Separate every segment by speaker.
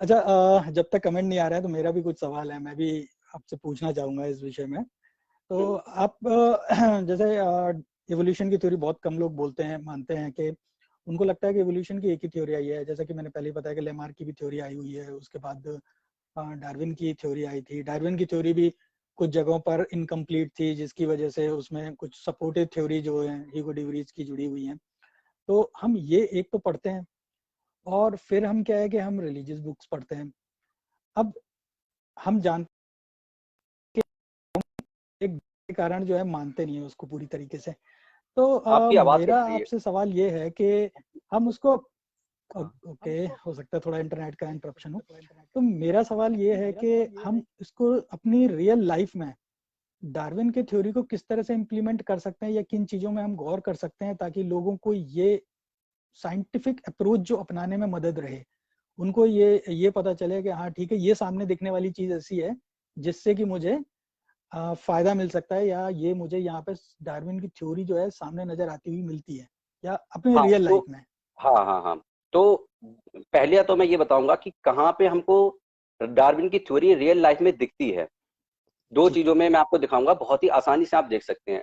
Speaker 1: अच्छा, जब तक कमेंट नहीं आ रहा है तो मेरा भी कुछ सवाल है, मैं भी आपसे पूछना चाहूंगा इस विषय में। तो आप जैसे एवोल्यूशन की थ्योरी बहुत कम लोग बोलते हैं, मानते हैं कि उनको लगता है कि एवोल्यूशन की एक ही थ्योरी आई है। जैसा कि मैंने पहले ही बताया कि लेमार्क की भी थ्योरी आई हुई है, उसके बाद डार्विन की थ्योरी आई थी। डार्विन की थ्योरी भी कुछ जगहों पर इनकम्प्लीट थी, जिसकी वजह से उसमें कुछ सपोर्टिव थ्योरी जो है ह्यूगो डिवरीज की जुड़ी हुई हैं। तो हम ये एक तो पढ़ते हैं, और फिर हम क्या है कि हम रिलीजियस बुक्स पढ़ते हैं। अब हम जानते हैं एक कारण जो है मानते नहीं है उसको पूरी तरीके से। तो
Speaker 2: आपकी आवाज
Speaker 1: मेरा
Speaker 2: कट रही है।
Speaker 1: आपसे सवाल ये है कि हम उसको, ओके, हो सकता है थोड़ा इंटरनेट का इंटरप्शन हो। तो मेरा सवाल ये है कि हम इसको अपनी रियल लाइफ में डार्विन के थ्योरी को किस तरह से इम्प्लीमेंट कर सकते हैं, या किन चीजों में हम गौर कर सकते हैं ताकि लोगों को ये साइंटिफिक अप्रोच जो अपनाने में मदद रहे। उनको ये पता चले कि हाँ ठीक है, ये सामने दिखने वाली चीज ऐसी है जिससे कि मुझे फायदा मिल सकता है, या ये मुझे यहाँ पे डार्विन की थ्योरी जो है सामने नजर आती हुई मिलती है, या अपने
Speaker 2: हाँ
Speaker 1: रियल
Speaker 2: तो
Speaker 1: लाइफ में।
Speaker 2: हाँ हाँ हाँ। तो पहले तो मैं ये बताऊंगा कि कहाँ पे हमको डार्विन की थ्योरी रियल लाइफ में दिखती है। दो
Speaker 1: जी
Speaker 2: चीजों में मैं आपको दिखाऊंगा, बहुत ही आसानी से आप देख सकते हैं।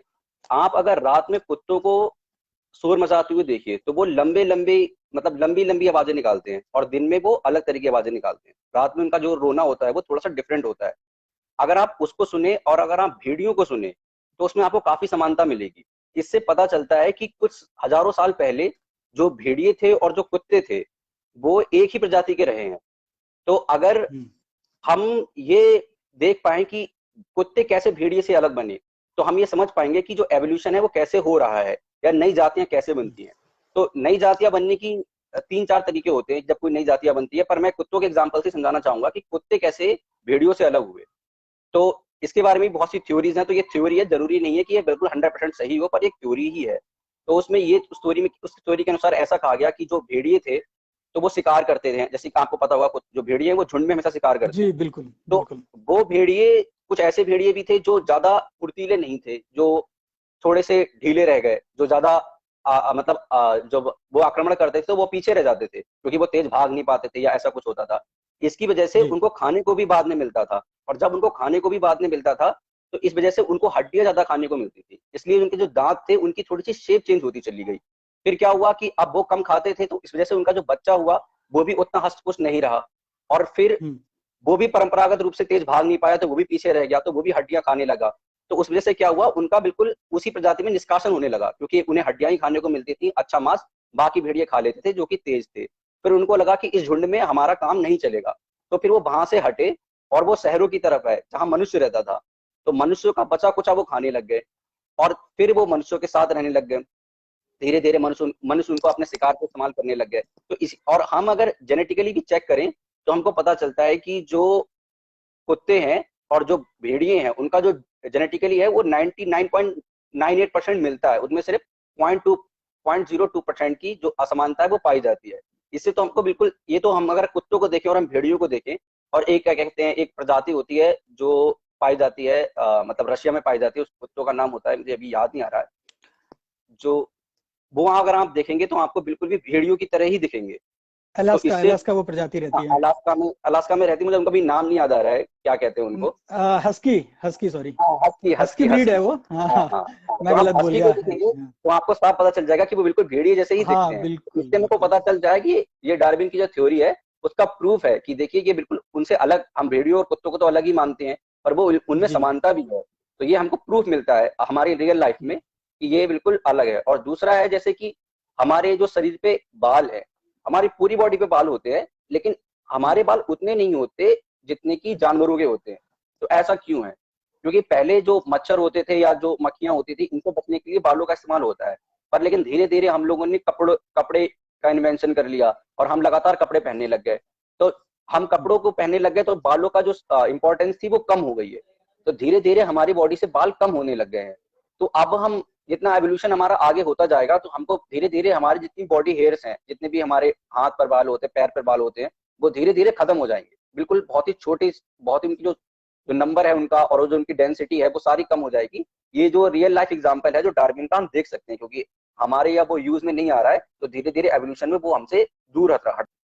Speaker 2: आप अगर रात में कुत्तों को शोर मचाते हुए देखिए तो वो लंबे लंबे, मतलब लंबी लंबी आवाजें निकालते हैं, और दिन में वो अलग तरह की आवाजें निकालते हैं। रात में उनका जो रोना होता है वो थोड़ा सा डिफरेंट होता है। अगर आप उसको सुने और अगर आप भेड़ियों को सुने तो उसमें आपको काफी समानता मिलेगी। इससे पता चलता है कि कुछ हजारों साल पहले जो भेड़िए थे और जो कुत्ते थे वो एक ही प्रजाति के रहे हैं। तो अगर हम ये देख पाए कि कुत्ते कैसे भेड़िए से अलग बने, तो हम ये समझ पाएंगे कि जो एवोल्यूशन है वो कैसे हो रहा है, या नई जातियां कैसे बनती हैं। तो नई जातियां बनने की तीन चार तरीके होते हैं जब कोई नई जातियां बनती है, पर मैं कुत्तों के एग्जाम्पल से समझाना चाहूंगा कि कुत्ते कैसे भेड़ियों से अलग हुए। तो इसके बारे में बहुत सी थ्योरीज हैं। तो ये थ्योरी है, जरूरी नहीं है कि ये बिल्कुल 100% सही हो, पर एक थ्योरी ही है। तो उसमें ये उस थ्योरी के अनुसार ऐसा कहा गया कि जो भेड़िए थे तो वो शिकार करते थे। जैसे कि आपको पता होगा जो भेड़िए हैं वो झुंड में हमेशा शिकार करते
Speaker 1: जी,
Speaker 2: हैं।
Speaker 1: बिल्कुल
Speaker 2: तो
Speaker 1: बिल्कुल।
Speaker 2: वो भेड़िए, कुछ ऐसे भेड़िए भी थे जो ज्यादा फुर्तीले नहीं थे, जो थोड़े से ढीले रह गए, जो ज्यादा मतलब जब वो आक्रमण करते थे तो वो पीछे रह जाते थे क्योंकि वो तेज भाग नहीं पाते थे या ऐसा कुछ होता था। इसकी वजह से
Speaker 1: जी
Speaker 2: उनको खाने को भी बाद में मिलता था, और जब उनको खाने को भी बाद में मिलता था तो इस वजह से उनको हड्डियां ज्यादा खाने को मिलती थी, इसलिए उनके जो दांत थे उनकी थोड़ी सी शेप चेंज होती चली गई। फिर क्या हुआ कि अब वो कम खाते थे तो इस वजह से उनका जो बच्चा हुआ वो भी उतना हष्ट पुष्ट नहीं रहा, और फिर वो भी परंपरागत रूप से तेज भाग नहीं पाया तो वो भी पीछे रह गया, तो वो भी हड्डियां खाने लगा। तो उस वजह से क्या हुआ, उनका बिल्कुल उसी प्रजाति में निष्कासन होने लगा क्योंकि उन्हें हड्डियां ही खाने को मिलती थी, अच्छा मांस बाकी भेड़िए खा लेते थे जो कि तेज थे। फिर उनको लगा कि इस झुंड में हमारा काम नहीं चलेगा, तो फिर वो वहां से हटे और वो शहरों की तरफ है जहां मनुष्य रहता था। तो मनुष्यों का बचा कुचा वो खाने लग गए, और फिर वो मनुष्यों के साथ रहने लग गए। धीरे धीरे मनुष्य मनुष्य उनको अपने शिकार को इस्तेमाल करने लग गए। तो इस, और हम अगर जेनेटिकली भी चेक करें तो हमको पता चलता है कि जो कुत्ते हैं और जो भेड़िए हैं उनका जो जेनेटिकली है वो 99.98% मिलता है, उसमें सिर्फ 0.02% की जो असमानता है वो पाई जाती है। इससे तो हमको बिल्कुल, ये तो हम अगर कुत्तों को देखें और हम भेड़ियों को देखें, और एक क्या कहते हैं, एक प्रजाति होती है जो पाई जाती है मतलब रशिया में पाई जाती है, उस कुत्तों का नाम होता है, मुझे अभी याद नहीं आ रहा है, जो वो वहां अगर आप देखेंगे तो आपको बिल्कुल भी भेड़ियों की तरह ही दिखेंगे। तो
Speaker 1: अलास्का,
Speaker 2: इससे
Speaker 1: अलास्का वो प्रजाति रहती है।
Speaker 2: अलास्का में रहती है, मुझे उनका भी नाम नहीं याद आ रहा है क्या कहते हैं उनको।
Speaker 1: हस्की, हस्की सॉरी,
Speaker 2: हाँ, हस्की
Speaker 1: हस्की
Speaker 2: हस्की
Speaker 1: ब्रीड है
Speaker 2: हस्की।
Speaker 1: वो। हाँ
Speaker 2: हाँ
Speaker 1: हाँ,
Speaker 2: हाँ हाँ। तो
Speaker 1: मैं
Speaker 2: आप
Speaker 1: गलत बोल
Speaker 2: हस्की
Speaker 1: गया
Speaker 2: को
Speaker 1: है।
Speaker 2: देखेंगे तो आपको साफ पता चल जाएगा कि वो बिल्कुल भेड़िए जैसे ही
Speaker 1: हाँ
Speaker 2: दिखते हैं। तो
Speaker 1: बिल्कुल
Speaker 2: इससे हमको
Speaker 1: बिल्कुल।
Speaker 2: पता चल जाए कि ये डार्विन की जो थ्योरी है उसका प्रूफ है कि देखिए ये बिल्कुल उनसे अलग, हम भेड़ियों और कुत्तों को तो अलग ही मानते हैं पर वो उनमें
Speaker 1: जी।
Speaker 2: समानता भी है। तो ये हमको प्रूफ मिलता है हमारी रियल लाइफ में कि ये बिल्कुल अलग है। और दूसरा है जैसे कि हमारे जो शरीर पे बाल है, हमारी पूरी बॉडी पे बाल होते हैं, लेकिन हमारे बाल उतने नहीं होते जितने की जानवरों के होते हैं। तो ऐसा क्यों है? क्योंकि पहले जो मच्छर होते थे या जो मक्खियां होती थी इनको बचने के लिए बालों का इस्तेमाल होता है, पर लेकिन धीरे धीरे हम लोगों ने कपड़े का इन्वेंशन कर लिया और हम लगातार कपड़े पहनने लग गए। तो हम कपड़ों को पहनने लग गए तो बालों का जो इंपॉर्टेंस थी वो कम हो गई है। तो धीरे धीरे हमारी बॉडी से बाल कम होने लग गए हैं। तो अब हम जितना एवोल्यूशन हमारा आगे होता जाएगा तो हमको धीरे धीरे हमारी जितनी बॉडी हेयर्स हैं, जितने भी हमारे हाथ पर बाल होते हैं, पैर पर बाल होते हैं, वो धीरे धीरे खत्म हो जाएंगे। बिल्कुल बहुत ही छोटे, बहुत ही उनकी जो जो नंबर है उनका और जो उनकी डेंसिटी है वो सारी कम हो जाएगी। ये जो रियल लाइफ एग्जांपल है जो डार्विन का, हम देख सकते हैं, क्योंकि हमारे यहाँ वो यूज में नहीं आ रहा है तो धीरे धीरे एवोल्यूशन में वो हमसे दूर हट